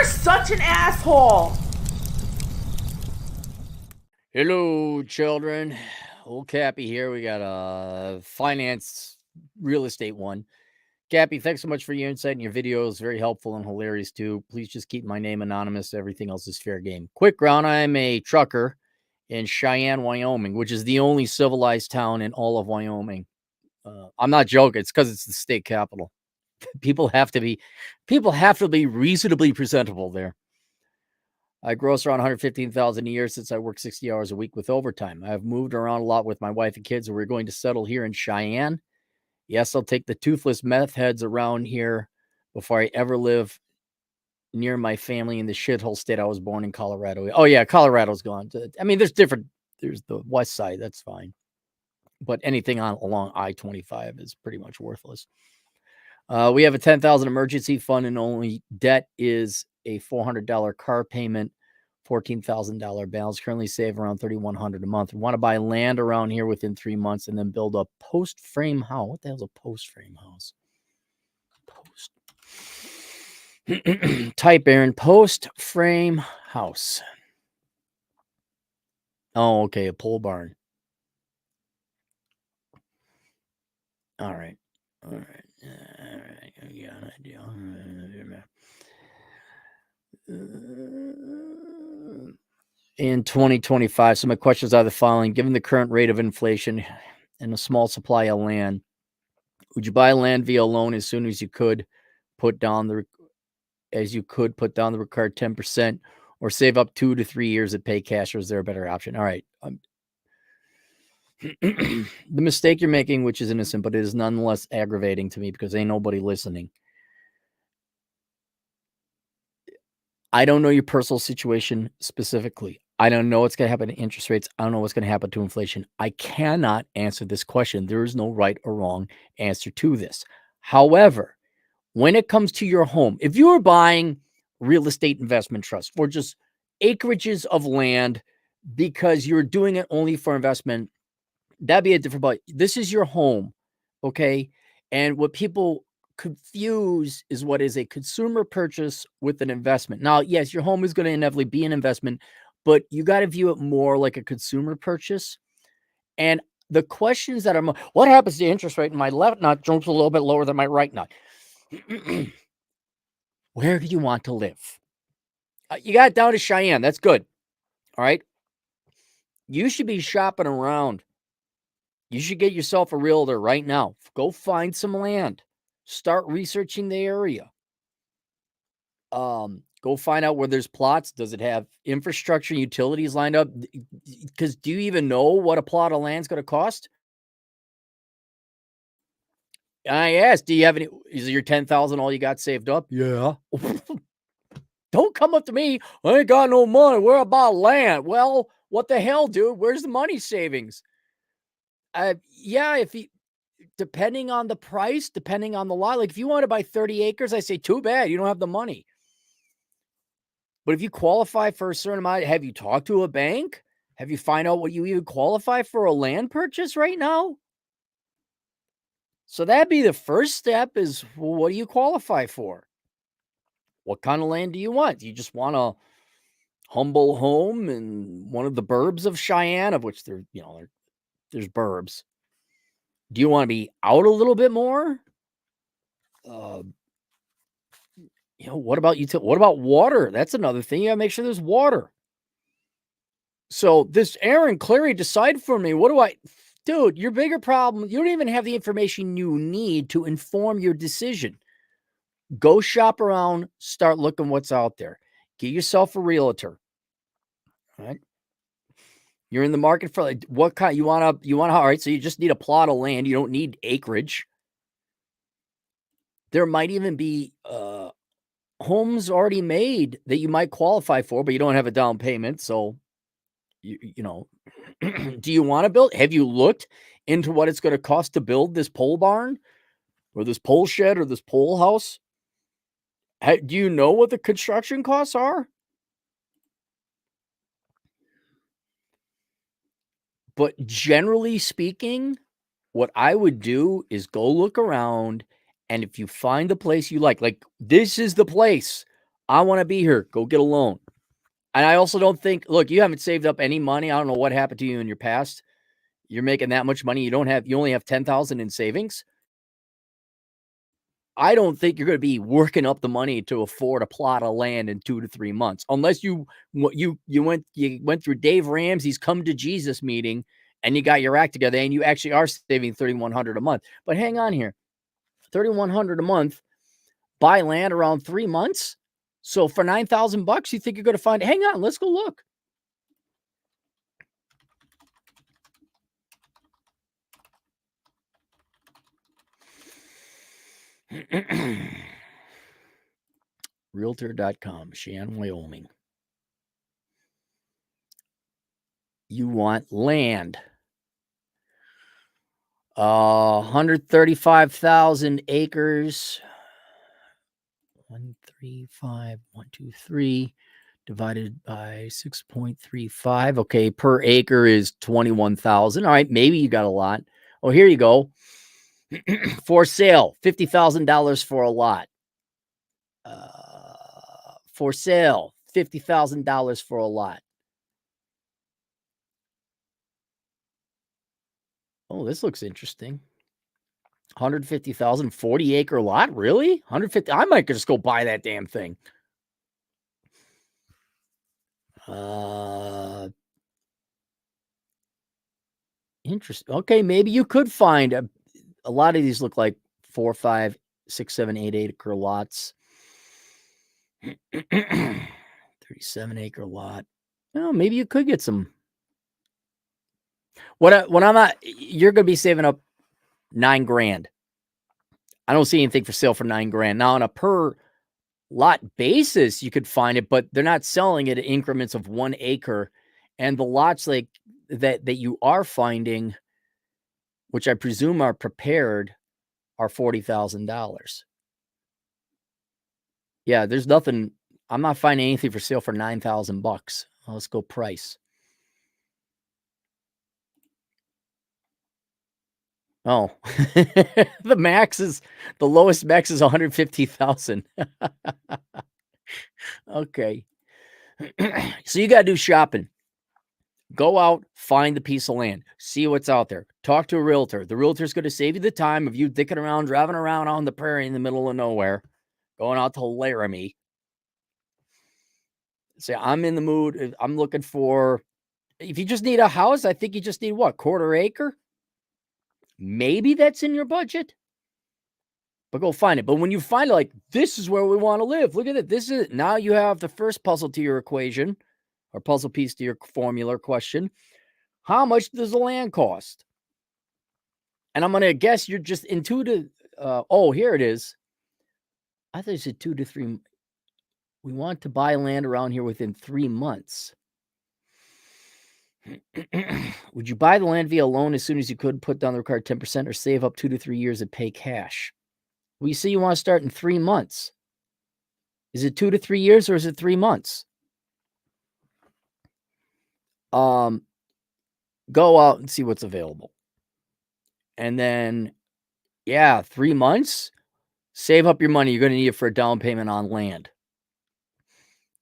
You're such an asshole. Hello, children. Old Cappy here. We got a finance real estate one. Cappy, thanks so much for your insight and your videos. Very helpful and hilarious too. Please just keep my name anonymous. Everything else is fair game. Quick ground. I'm a trucker in Cheyenne, Wyoming, which is the only civilized town in all of Wyoming. I'm not joking. It's because it's the state capital. People have to be reasonably presentable there. I gross around 115,000 a year since I work 60 hours a week with overtime. I've moved around a lot with my wife and kids, and we're going to settle here in Cheyenne. Yes, I'll take the toothless meth heads around here before I ever live near my family in the shithole state I was born in, Colorado. Oh yeah, Colorado's gone. I mean, there's the west side, that's fine. But anything along I-25 is pretty much worthless. We have a $10,000 emergency fund, and only debt is a $400 car payment, $14,000 balance. Currently save around $3,100 a month. We want to buy land around here within 3 months and then build a post frame house. What the hell's a post frame house? Type Aaron, post frame house. Oh, okay, a pole barn. All right. Yeah, an idea. In 2025, so my questions are the following. Given the current rate of inflation and a small supply of land, would you buy land via loan as soon as you could put down the required 10%, or save up 2 to 3 years and pay cash, or is there a better option? All right. The mistake you're making, which is innocent, but it is nonetheless aggravating to me because ain't nobody listening. I don't know your personal situation specifically. I don't know what's going to happen to interest rates. I don't know what's going to happen to inflation. I cannot answer this question. There is no right or wrong answer to this. However, when it comes to your home, if you are buying real estate investment trust or just acreages of land because you're doing it only for investment, that'd be a different, but this is your home. Okay. And what people confuse is what is a consumer purchase with an investment. Now, yes, your home is going to inevitably be an investment, but you got to view it more like a consumer purchase. And the questions that are, what happens to interest rate? And my left nut jumps a little bit lower than my right nut. Where do you want to live? You got down to Cheyenne. That's good. All right. You should be shopping around. You should get yourself a realtor right now. Go find some land. Start researching the area. Go find out where there's plots. Does it have infrastructure, utilities lined up? Because do you even know what a plot of land is going to cost? I asked, do you have any? Is your 10,000 all you got saved up? Yeah. Don't come up to me. I ain't got no money. Where about land? Well, what the hell, dude? Where's the money savings? Yeah, if you, depending on the price, depending on the lot, like if you want to buy 30 acres, I say too bad, you don't have the money. But if you qualify for a certain amount, have you talked to a bank? Have you find out what you even qualify for a land purchase right now? So that'd be the first step is, well, what do you qualify for? What kind of land do you want? Do you just want a humble home in one of the burbs of Cheyenne, of which there's burbs? Do you want to be out a little bit more? What about what about water? That's another thing. You gotta make sure there's water. So this Aaron Cleary, decide for me. What do I, dude? Your bigger problem, you don't even have the information you need to inform your decision. Go shop around, start looking what's out there. Get yourself a realtor. All right. You're in the market for like what kind you want to, all right. So you just need a plot of land. You don't need acreage. There might even be homes already made that you might qualify for, but you don't have a down payment. So you know, do you want to build? Have you looked into what it's going to cost to build this pole barn or this pole shed or this pole house? Do you know what the construction costs are? But generally speaking, what I would do is go look around, and if you find a place you like this is the place. I want to be here. Go get a loan. And I also don't think, look, you haven't saved up any money. I don't know what happened to you in your past. You're making that much money. You only have 10,000 in savings. I don't think you're going to be working up the money to afford a plot of land in 2 to 3 months, unless you went through Dave Ramsey's Come to Jesus meeting and you got your act together and you actually are saving $3,100 a month. But hang on here, $3,100 a month, buy land around 3 months. So for $9,000, you think you're going to find? Hang on, let's go look. Realtor.com, Cheyenne, Wyoming. You want land. 135,000 acres. 135,123 divided by 6.35. Okay, per acre is 21,000. All right, maybe you got a lot. Oh, here you go. For sale, $50,000 for a lot. For sale, $50,000 for a lot. Oh, this looks interesting. 150,000, 40-acre lot? Really? 150. I might just go buy that damn thing. Interesting. Okay, maybe you could find a lot of these look like 4, 5, 6, 7, 8 acre lots. 37-acre lot. Well, maybe you could get some. When I'm not, you're going to be saving up $9,000. I don't see anything for sale for $9,000. Now, on a per lot basis, you could find it, but they're not selling it in increments of 1 acre. And the lots like that you are finding, which I presume are prepared, are $40,000. Yeah, there's nothing. I'm not finding anything for sale for $9,000. Well, let's go price. Oh, the lowest max is 150,000. Okay. So you got to do shopping. Go out, find the piece of land, see what's out there. Talk to a realtor. The realtor's going to save you the time of you dicking around, driving around on the prairie in the middle of nowhere, going out to Laramie. Say, I'm in the mood. I'm looking for, if you just need a house, I think you just need what? 1/4 acre? Maybe that's in your budget, but go find it. But when you find it, like, this is where we want to live. Look at it. This is, now you have the first puzzle to your equation, or puzzle piece to your formula question. How much does the land cost? And I'm going to guess you're just intuitive. Oh, here it is. I thought it said 2 to 3. We want to buy land around here within 3 months. Would you buy the land via loan as soon as you could, put down the required 10%, or save up 2 to 3 years and pay cash? Well, you say you want to start in 3 months. Is it 2 to 3 years or is it 3 months? Go out and see what's available. And then, yeah, 3 months, save up your money. You're going to need it for a down payment on land.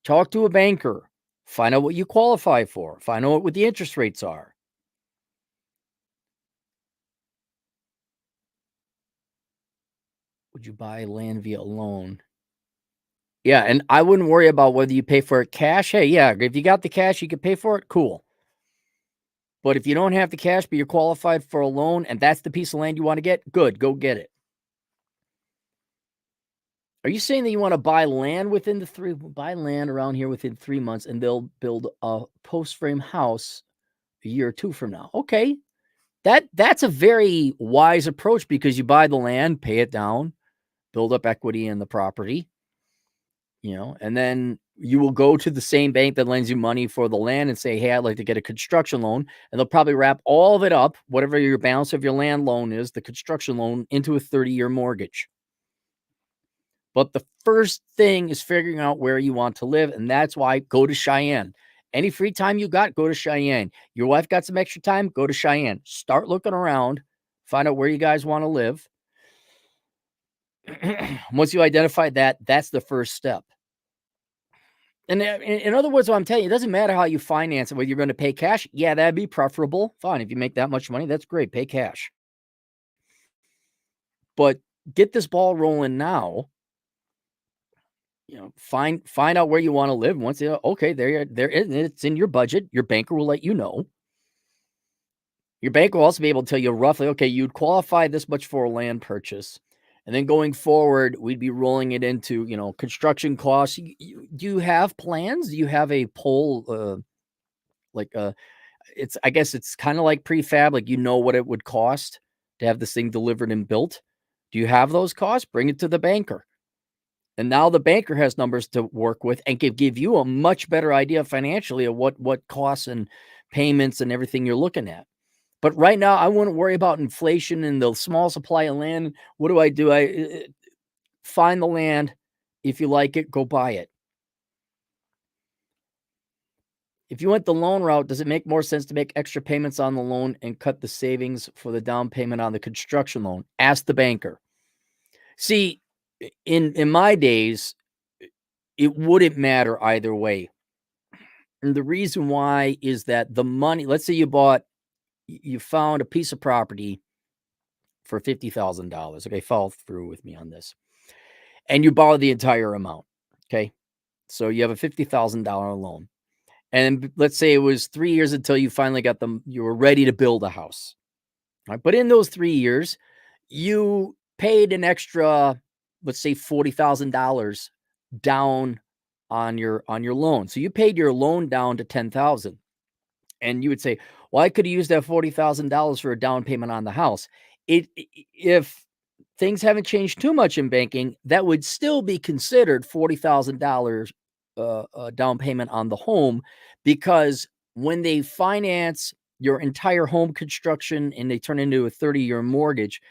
Talk to a banker. Find out what you qualify for. Find out what the interest rates are. Would you buy land via loan? Yeah, and I wouldn't worry about whether you pay for it cash. Hey, yeah, if you got the cash, you can pay for it. Cool. But if you don't have the cash, but you're qualified for a loan, and that's the piece of land you want to get, good, go get it. Are you saying that you want to buy land around here within 3 months, and they'll build a post frame house a year or 2 from now? Okay. That's a very wise approach, because you buy the land, pay it down, build up equity in the property, and then you will go to the same bank that lends you money for the land and say, hey, I'd like to get a construction loan. And they'll probably wrap all of it up, whatever your balance of your land loan is, the construction loan, into a 30-year mortgage. But the first thing is figuring out where you want to live. And that's why go to Cheyenne. Any free time you got, go to Cheyenne. Your wife got some extra time, go to Cheyenne. Start looking around, find out where you guys want to live. Once you identify that, that's the first step. And in other words, what I'm telling you, it doesn't matter how you finance it, whether you're going to pay cash. Yeah, that'd be preferable. Fine. If you make that much money, that's great. Pay cash. But get this ball rolling now. Find out where you want to live. Once okay, there it's in your budget. Your banker will let you know. Your bank will also be able to tell you roughly, okay, you'd qualify this much for a land purchase. And then going forward, we'd be rolling it into, construction costs. Do you have plans? Do you have a poll? I guess it's kind of like prefab, like what it would cost to have this thing delivered and built. Do you have those costs? Bring it to the banker. And now the banker has numbers to work with and can give you a much better idea financially of what costs and payments and everything you're looking at. But right now, I wouldn't worry about inflation and the small supply of land. What do? I find the land. If you like it, go buy it. If you went the loan route, does it make more sense to make extra payments on the loan and cut the savings for the down payment on the construction loan? Ask the banker. See, in my days, it wouldn't matter either way. And the reason why is that the money, let's say you found a piece of property for $50,000. Okay, follow through with me on this. And you borrow the entire amount. Okay. So you have a $50,000 loan. And let's say it was 3 years until you finally you were ready to build a house. Right? But in those 3 years, you paid an extra, let's say $40,000 down on your loan. So you paid your loan down to $10,000. And you would say, well, I could have used that $40,000 for a down payment on the house. If things haven't changed too much in banking, that would still be considered $40,000 down payment on the home, because when they finance your entire home construction and they turn into a 30-year mortgage,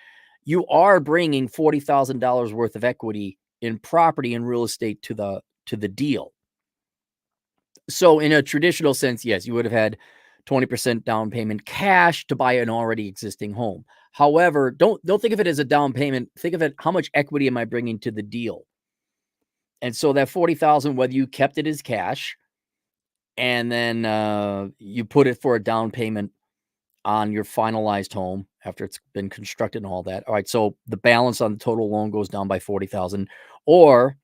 you are bringing $40,000 worth of equity in property and real estate to the deal. So in a traditional sense, yes, you would have had 20% down payment cash to buy an already existing home. However, don't think of it as a down payment. Think of it, how much equity am I bringing to the deal? And so that 40,000, whether you kept it as cash and then you put it for a down payment on your finalized home after it's been constructed and all that. All right, so the balance on the total loan goes down by 40,000, or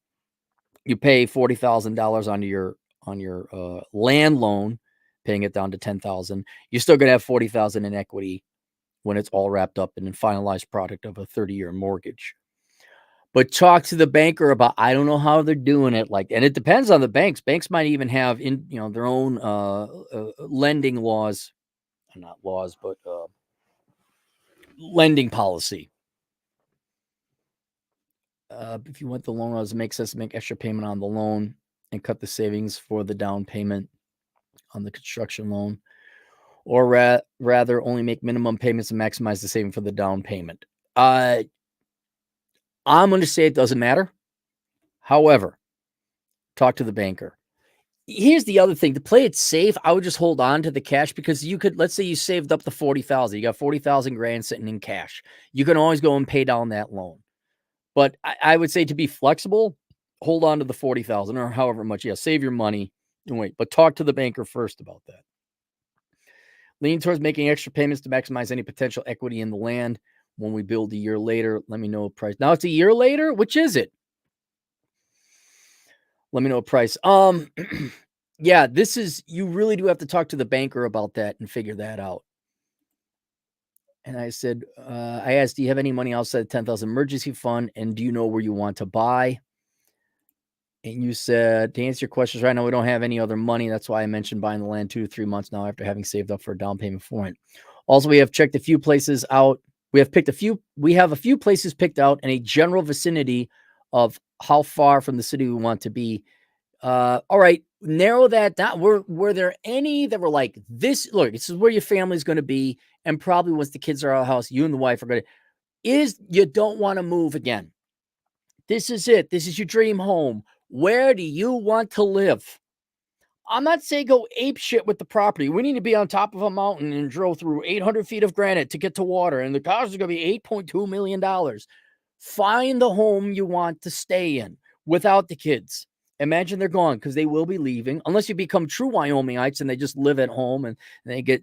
you pay $40,000 on your land loan, paying it down to 10,000. You're still going to have 40,000 in equity when it's all wrapped up in a finalized product of a 30-year mortgage. But talk to the banker about, I don't know how they're doing it. And it depends on the banks. Banks might even have their own lending laws, not laws, but lending policy. If you want the loan, it makes sense to make extra payment on the loan and cut the savings for the down payment on the construction loan, or rather only make minimum payments and maximize the saving for the down payment. I'm going to say it doesn't matter. However, talk to the banker. Here's the other thing. To play it safe, I would just hold on to the cash, because you could, let's say you saved up the 40,000. You got 40,000 grand sitting in cash. You can always go and pay down that loan. But I would say, to be flexible, hold on to the 40,000 or however much. Yeah, save your money and wait. But talk to the banker first about that. Lean towards making extra payments to maximize any potential equity in the land. When we build a year later, let me know a price. Now it's a year later. Which is it? Let me know a price. Yeah, you really do have to talk to the banker about that and figure that out. And I said, I asked, do you have any money outside the 10,000 emergency fund? And do you know where you want to buy? And you said, to answer your questions right now, we don't have any other money. That's why I mentioned buying the land 2 to 3 months now after having saved up for a down payment for it. Also, we have checked a few places out. We have a few places picked out in a general vicinity of how far from the city we want to be. All right, narrow that down. Were there any that were like this? Look, this is where your family's going to be, and probably once the kids are out of the house, you and the wife are going to. You don't want to move again. This is it. This is your dream home. Where do you want to live? I'm not saying go ape shit with the property. We need to be on top of a mountain and drill through 800 feet of granite to get to water, and the cost is going to be $8.2 million. Find the home you want to stay in without the kids. Imagine they're gone because they will be leaving unless you become true Wyomingites and they just live at home and they get,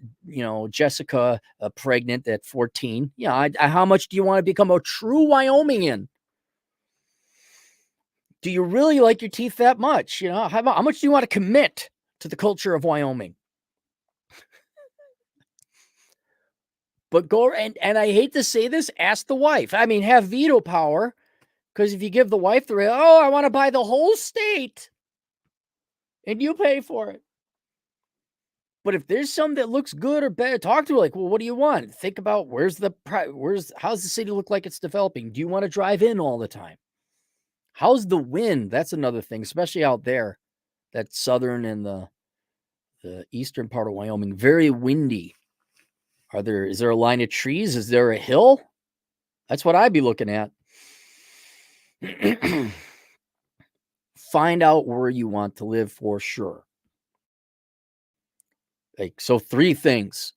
Jessica pregnant at 14. Yeah, how much do you want to become a true Wyomingian? Do you really like your teeth that much? How much do you want to commit to the culture of Wyoming? But go and I hate to say this, ask the wife. I mean, have veto power, because if you give the wife the I want to buy the whole state, and you pay for it. But if there's some that looks good or bad, talk to her like, well, what do you want? Think about how's the city look like it's developing? Do you want to drive in all the time? How's the wind? That's another thing, especially out there, that southern and the eastern part of Wyoming, very windy. Is there a line of trees? Is there a hill? That's what I'd be looking at. Find out where you want to live for sure. So 3 things.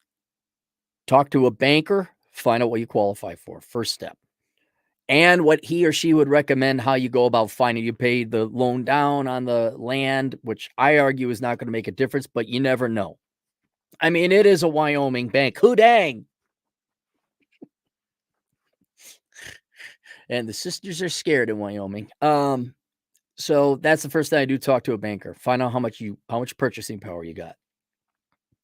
Talk to a banker, find out what you qualify for. First step. And what he or she would recommend how you go about finding. You pay the loan down on the land, which I argue is not going to make a difference, but you never know. I mean, it is a Wyoming bank. Who dang? And the sisters are scared in Wyoming. So that's the first thing I do, talk to a banker. Find out how much purchasing power you got.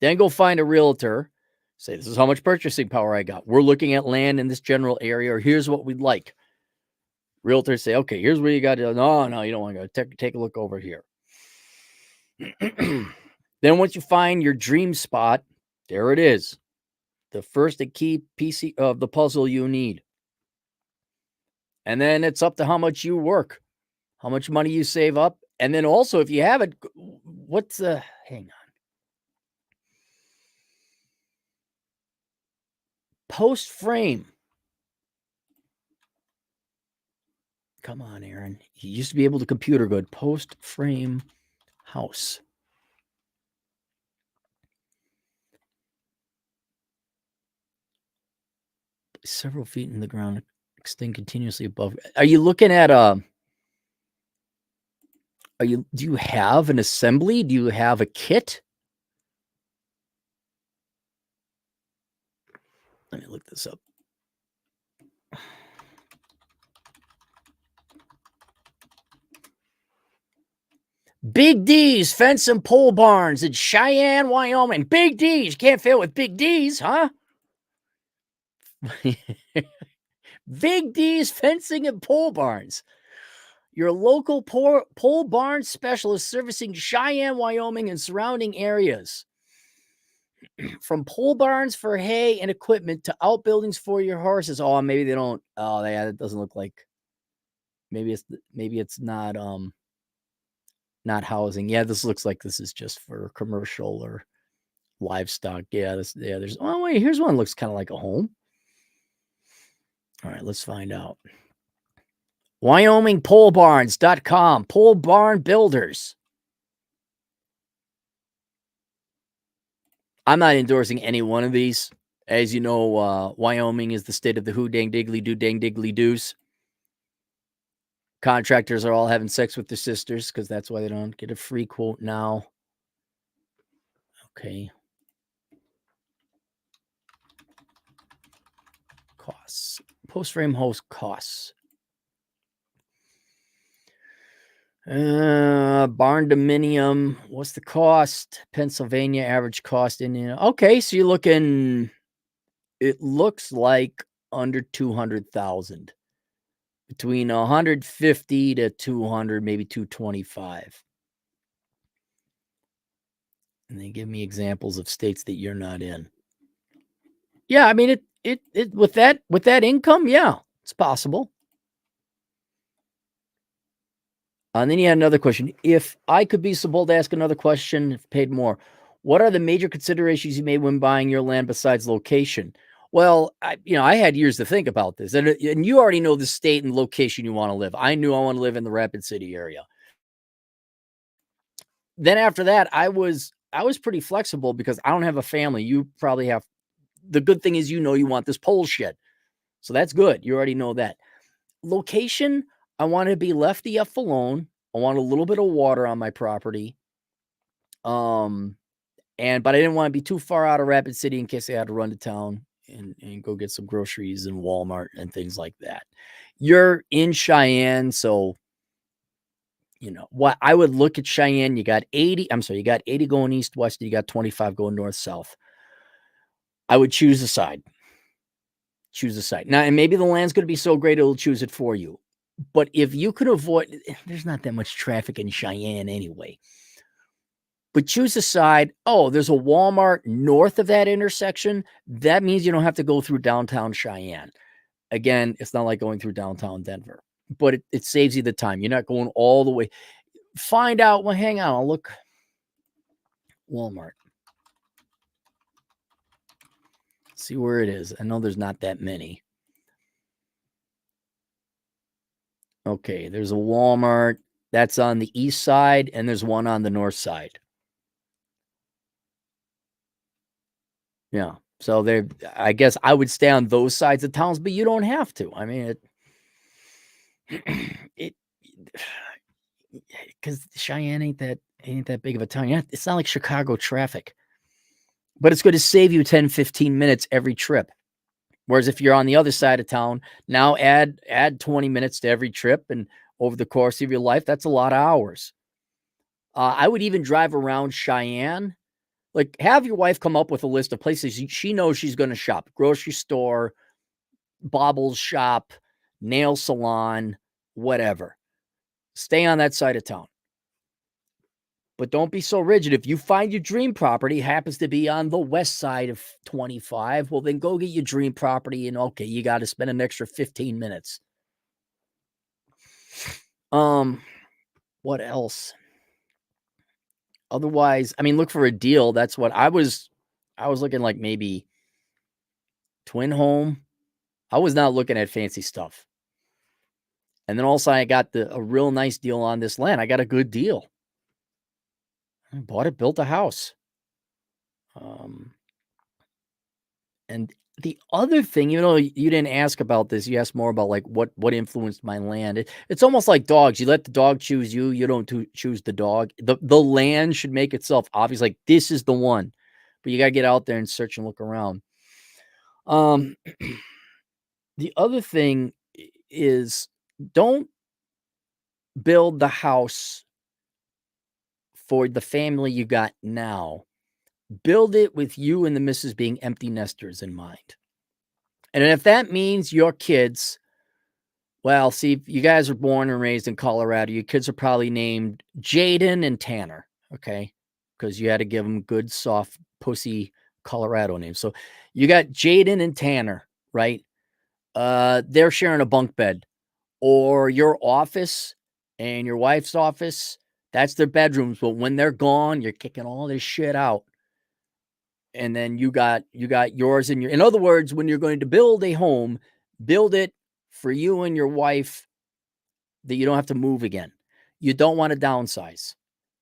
Then go find a realtor. Say, this is how much purchasing power I got. We're looking at land in this general area, or here's what we'd like. Realtors say, okay, here's where you got to. No, you don't want to go. Take a look over here. Then once you find your dream spot, there it is. The first and key piece of the puzzle you need. And then it's up to how much you work, how much money you save up. And then also, if you have it, hang on. Post frame. Come on, Aaron. You used to be able to computer good. Post frame house. Several feet in the ground, extend continuously above. Are you looking at do you have an assembly? Do you have a kit? Let me look this up. Big D's Fence and Pole Barns in Cheyenne, Wyoming. Big D's. You can't fail with Big D's, huh? Big D's Fencing and Pole Barns. Your local pole barn specialist servicing Cheyenne, Wyoming and surrounding areas. From pole barns for hay and equipment to outbuildings for your horses. Oh, maybe they don't. Oh, yeah, it doesn't look like. Maybe it's not housing. Yeah, this looks like this is just for commercial or livestock. Yeah, there's. Oh wait, here's one that looks kind of like a home. All right, let's find out. WyomingPoleBarns.com. Pole barn builders. I'm not endorsing any one of these. As you know, Wyoming is the state of the who dang diggly do dang diggly doos. Contractors are all having sex with their sisters because that's why they don't get a free quote now. Okay. Costs. Post frame host costs. Barn dominium. What's the cost? Pennsylvania average cost Indiana. Okay, so you're looking. It looks like under 200,000. Between 150 to 200, maybe 225. And they give me examples of states that you're not in. Yeah, I mean it with that income, yeah, it's possible. And then you had another question. If I could be so bold to ask another question, if paid more, what are the major considerations you made when buying your land besides location? Well, I had years to think about this, and you already know the state and location you want to live. I knew I want to live in the Rapid City area. Then after that, I was pretty flexible because I don't have a family. You probably have. The good thing is, you want this pole shed, so that's good. You already know that. Location, I want to be left the F alone I want a little bit of water on my property. But I didn't want to be too far out of Rapid City in case I had to run to town and go get some groceries in Walmart and things like that. You're in Cheyenne, so what I would look at Cheyenne, you got 80 going east west, you got 25 going north south. I would choose a side. Choose a side. Now, and maybe the land's going to be so great it'll choose it for you. But if you could avoid, there's not that much traffic in Cheyenne anyway. But choose a side. Oh, there's a Walmart north of that intersection. That means you don't have to go through downtown Cheyenne. Again, it's not like going through downtown Denver, but it saves you the time. You're not going all the way. Find out. Well, hang on. I'll look. Walmart. See where it is. I know there's not that many. Okay, there's a Walmart. That's on the east side, and there's one on the north side. Yeah. So I guess I would stay on those sides of towns, but you don't have to. I mean, because Cheyenne ain't that big of a town. Yeah, it's not like Chicago traffic, but it's going to save you 10, 15 minutes every trip. Whereas if you're on the other side of town, now add 20 minutes to every trip, and over the course of your life, that's a lot of hours. I would even drive around Cheyenne. Like, have your wife come up with a list of places she knows she's going to shop. Grocery store, baubles shop, nail salon, whatever. Stay on that side of town. But don't be so rigid. If you find your dream property happens to be on the west side of 25, well, then go get your dream property, and okay, you got to spend an extra 15 minutes. What else? Otherwise, I mean, look for a deal. That's what I was looking, like maybe twin home. I was not looking at fancy stuff. And then also I got a real nice deal on this land. I got a good deal. I bought it, built a house. And the other thing, you didn't ask about this. You asked more about like what influenced my land. It's almost like dogs. You let the dog choose you. You don't choose the dog. The land should make itself obvious. Like, this is the one, but you got to get out there and search and look around. The other thing is, don't build the house for the family you got now. Build it with you and the missus being empty nesters in mind. And if that means your kids, well, see, if you guys are born and raised in Colorado, your kids are probably named Jaden and Tanner, okay? Because you had to give them good, soft, pussy Colorado names. So you got Jaden and Tanner, right? They're sharing a bunk bed. Or your office and your wife's office, that's their bedrooms. But when they're gone, you're kicking all this shit out. And then you got yours and in other words, when you're going to build a home, build it for you and your wife that you don't have to move again. You don't want to downsize.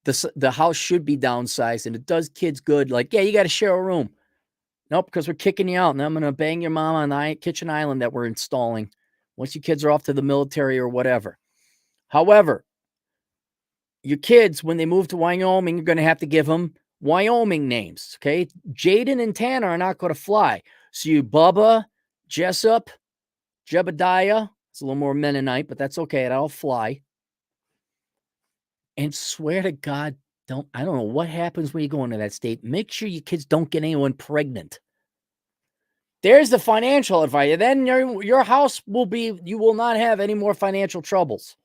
The house should be downsized, and it does kids good. Like, yeah, you got to share a room. Nope, because we're kicking you out, and I'm going to bang your mom on the kitchen island that we're installing once your kids are off to the military or whatever. However, your kids, when they move to Wyoming, you're going to have to give them Wyoming names, okay? Jaden and Tanner are not going to fly. So you Bubba, Jessup, Jebediah. It's a little more Mennonite, but that's okay. That'll fly. And swear to God, I don't know what happens when you go into that state. Make sure your kids don't get anyone pregnant. There's the financial advice. Then your house you will not have any more financial troubles.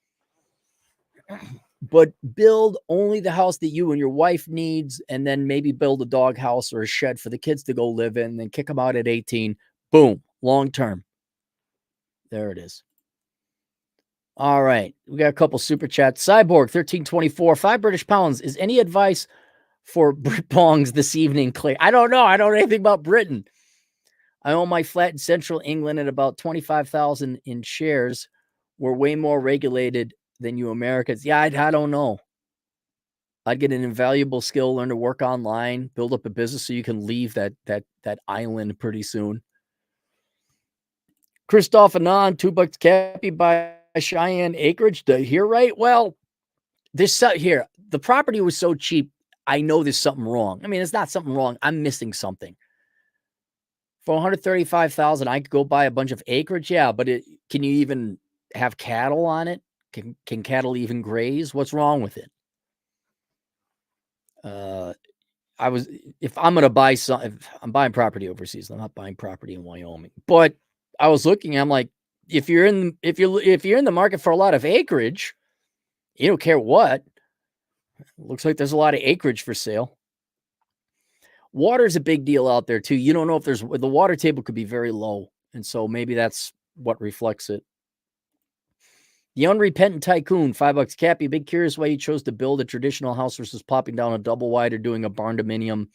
But build only the house that you and your wife needs, and then maybe build a dog house or a shed for the kids to go live in, then kick them out at 18. Boom. Long term. There it is. All right. We got a couple super chats. Cyborg 1324, 5 British pounds. Is any advice for Brit Bongs this evening, Clay? I don't know. I don't know anything about Britain. I own my flat in central England at about 25,000 in shares. We're way more regulated than you Americans. Yeah, I don't know. I'd get an invaluable skill, learn to work online, build up a business so you can leave that island pretty soon. Christoph Anand, $2 Cappy by Cheyenne acreage. Did I hear right? Well, here. The property was so cheap. I know there's something wrong. I mean, it's not something wrong. I'm missing something. For 135,000, I could go buy a bunch of acreage. Yeah, but can you even have cattle on it? Can cattle even graze? What's wrong with it? If I'm going to buy if I'm buying property overseas, I'm not buying property in Wyoming. But I was looking, I'm like, if you're in the market for a lot of acreage, you don't care what. Looks like there's a lot of acreage for sale. Water is a big deal out there too. You don't know if the water table could be very low. And so maybe that's what reflects it. The Unrepentant Tycoon, $5. Cappy, big curious why you chose to build a traditional house versus popping down a double wide or doing a barn dominium.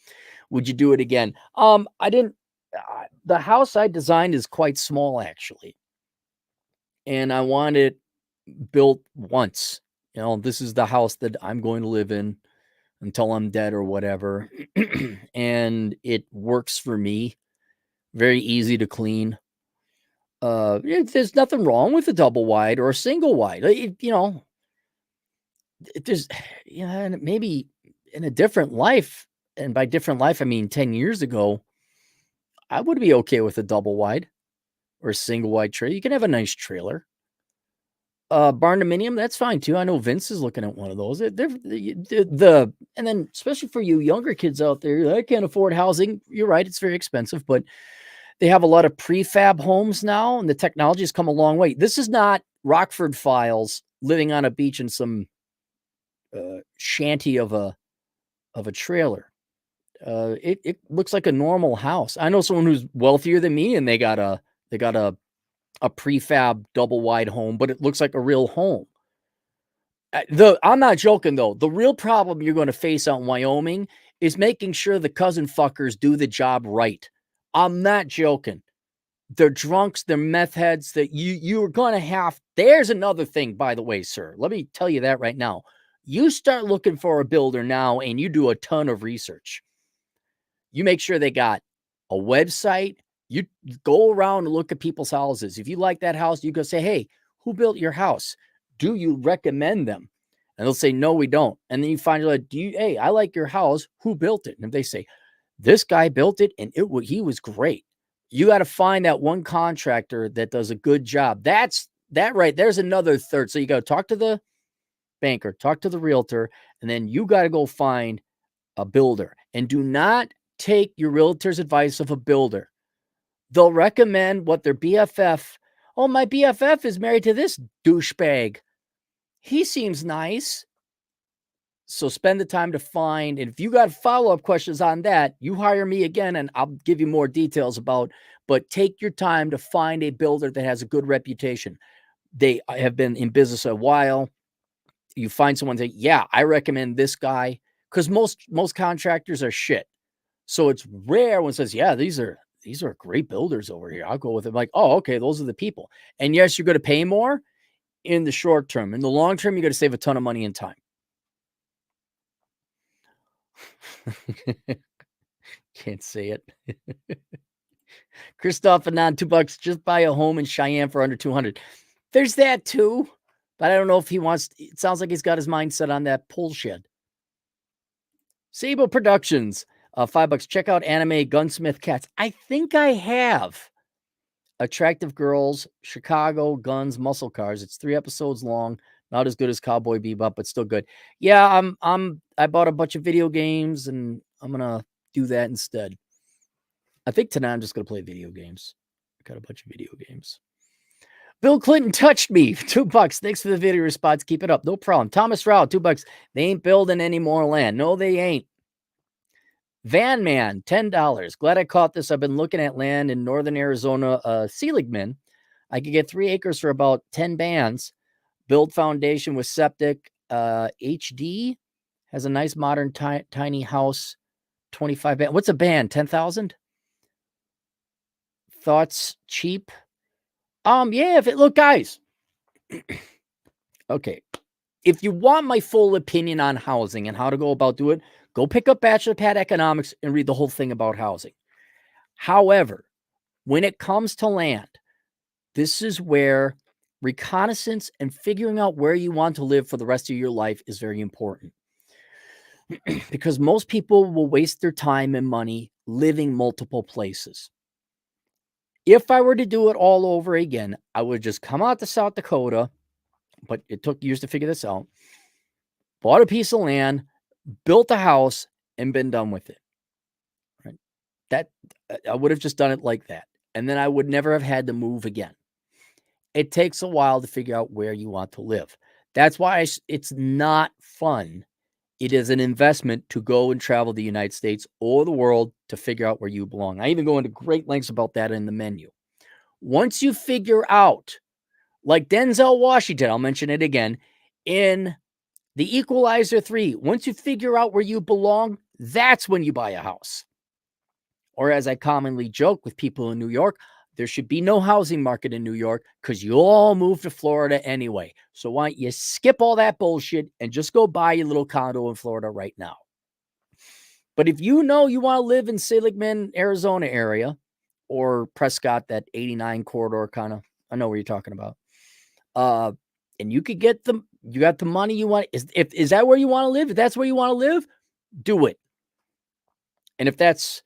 Would you do it again? I didn't. The house I designed is quite small, actually. And I want it built once. This is the house that I'm going to live in until I'm dead or whatever. And it works for me. Very easy to clean. There's nothing wrong with a double wide or a single wide. There's, maybe in a different life, and by different life, I mean 10 years ago, I would be okay with a double wide or a single wide trailer. You can have a nice trailer. Barn dominium, that's fine too. I know Vince is looking at one of those. And then especially for you younger kids out there, I can't afford housing. You're right, it's very expensive, but they have a lot of prefab homes now, and the technology has come a long way. This is not Rockford Files living on a beach in some shanty of a trailer. It looks like a normal house. I know someone who's wealthier than me, and they got a prefab double wide home, but it looks like a real home. I'm not joking though. The real problem you're going to face out in Wyoming is making sure the cousin fuckers do the job right. I'm not joking. They're drunks, they're meth heads that you are going to have. There's another thing, by the way, sir. Let me tell you that right now. You start looking for a builder now and you do a ton of research. You make sure they got a website. You go around and look at people's houses. If you like that house, you go say, hey, who built your house? Do you recommend them? And they'll say, no, we don't. And then you find out, hey, I like your house. Who built it? And if they say, this guy built it and he was great. You got to find that one contractor that does a good job. That right. There's another third. So you got to talk to the banker, talk to the realtor, and then you got to go find a builder. And do not take your realtor's advice of a builder. They'll recommend what their BFF. Oh, my BFF is married to this douchebag. He seems nice. So spend the time to find, and if you got follow-up questions on that, you hire me again and I'll give you more details about, but take your time to find a builder that has a good reputation. They have been in business a while. You find someone that, yeah, I recommend this guy, because most contractors are shit. So it's rare when it says, yeah, these are great builders over here. I'll go with it. Like, oh, okay, those are the people. And yes, you're going to pay more in the short term. In the long term, you're going to save a ton of money and time. Can't say it. Christoph Anon, $2. Just buy a home in Cheyenne for under 200. There's that too, but I don't know if he wants. It sounds like he's got his mindset on that pole shed. Sable Productions, $5. Check out anime Gunsmith Cats. I think I have. Attractive Girls, Chicago, Guns, Muscle Cars. It's 3 episodes long. Not as good as Cowboy Bebop, but still good. Yeah, I bought a bunch of video games and I'm gonna do that instead. I think tonight I'm just gonna play video games. I got a bunch of video games. Bill Clinton touched me. $2. Thanks for the video response. Keep it up. No problem. Thomas Rao, $2. They ain't building any more land. No, they ain't. Van Man, $10. Glad I caught this. I've been looking at land in northern Arizona, Seligman. I could get 3 acres for about 10 bands. Build foundation with septic. HD has a nice modern tiny house. 25 band. What's a band? 10,000? Thoughts cheap? Yeah, look, guys. Okay. If you want my full opinion on housing and how to go about doing it, go pick up Bachelor Pad Economics and read the whole thing about housing. However, when it comes to land, this is where reconnaissance and figuring out where you want to live for the rest of your life is very important. Because most people will waste their time and money living multiple places. If I were to do it all over again, I would just come out to South Dakota, but it took years to figure this out. Bought a piece of land, built a house, and been done with it. Right? That I would have just done it like that. And then I would never have had to move again. It takes a while to figure out where you want to live. That's why it's not fun. It is an investment to go and travel the United States or the world to figure out where you belong. I even go into great lengths about that in the menu. Once you figure out, like Denzel Washington, I'll mention it again, in The Equalizer 3, once you figure out where you belong, that's when you buy a house. Or as I commonly joke with people in New York, there should be no housing market in New York because you all move to Florida anyway. So why don't you skip all that bullshit and just go buy your little condo in Florida right now? But if you know you want to live in Seligman, Arizona area, or Prescott, that 89 corridor kind of, I know where you're talking about. And you could get you got the money you want. Is that where you want to live? If that's where you want to live, do it. And if that's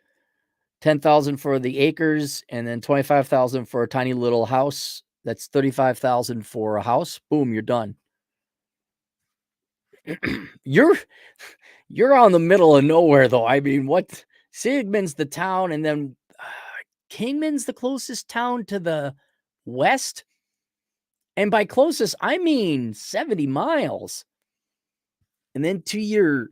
10,000 for the acres and then 25,000 for a tiny little house, that's 35,000 for a house. Boom, you're done. You're out in the middle of nowhere, though. I mean, what? Seligman's the town, and then Kingman's the closest town to the west. And by closest, I mean 70 miles. And then to your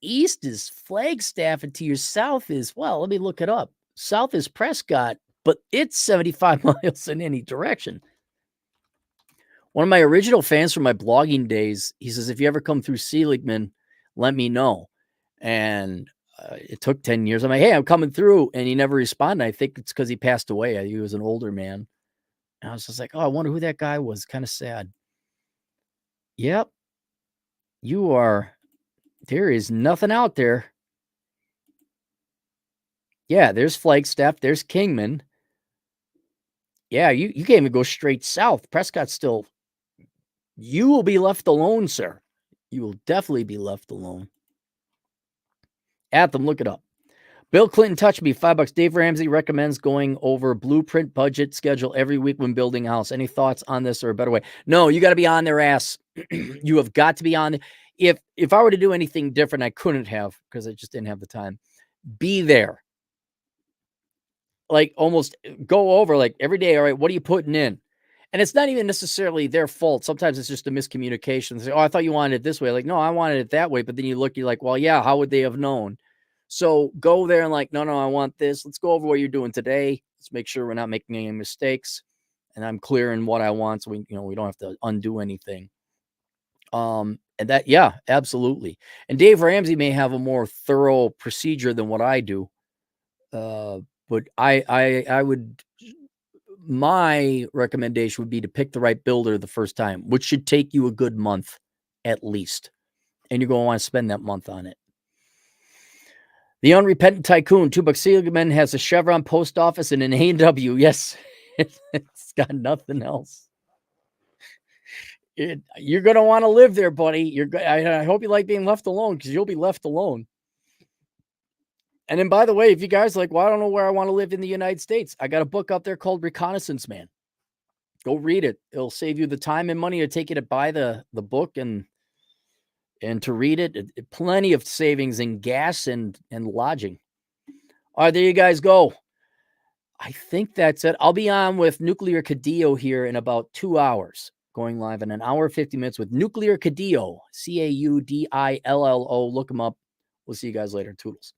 east is Flagstaff, and to your south is, well, let me look it up. South is Prescott, but it's 75 miles in any direction. One of my original fans from my blogging days, he says, if you ever come through Seligman, let me know. And it took 10 years. I'm like, hey, I'm coming through. And he never responded. I think it's because he passed away. He was an older man. And I was just like, oh, I wonder who that guy was. Kind of sad. Yep. There is nothing out there. Yeah, there's Flagstaff. There's Kingman. Yeah, you can't even go straight south. Prescott's still, you will be left alone, sir. You will definitely be left alone. Anthem, look it up. Bill Clinton touched me, $5. Dave Ramsey recommends going over blueprint budget schedule every week when building a house. Any thoughts on this or a better way? No, you got to be on their ass. You have got to be on. If I were to do anything different, I couldn't have because I just didn't have the time. Be there. Like almost go over like every day. All right, what are you putting in? And it's not even necessarily their fault. Sometimes it's just a miscommunication. They say, oh, I thought you wanted it this way. Like, no, I wanted it that way. But then you're like, well, yeah, how would they have known? So go there and like, no, I want this. Let's go over what you're doing today. Let's make sure we're not making any mistakes. And I'm clear in what I want. So we don't have to undo anything. And that, yeah, absolutely. And Dave Ramsey may have a more thorough procedure than what I do. But I would, my recommendation would be to pick the right builder the first time, which should take you a good month at least. And you're going to want to spend that month on it. The Unrepentant Tycoon, $2. Seligman has a Chevron post office and an A&W. Yes, it's got nothing else. You're going to want to live there, buddy. I hope you like being left alone because you'll be left alone. And then, by the way, if you guys are like, well, I don't know where I want to live in the United States, I got a book out there called Reconnaissance Man. Go read it. It'll save you the time and money to take you to buy the book and to read it. Plenty of savings in gas and lodging. All right, there you guys go. I think that's it. I'll be on with Nuclear Cadillo here in about 2 hours. Going live in an hour, 50 minutes with Nuclear Cadillo, Caudillo. Look him up. We'll see you guys later. Toodles.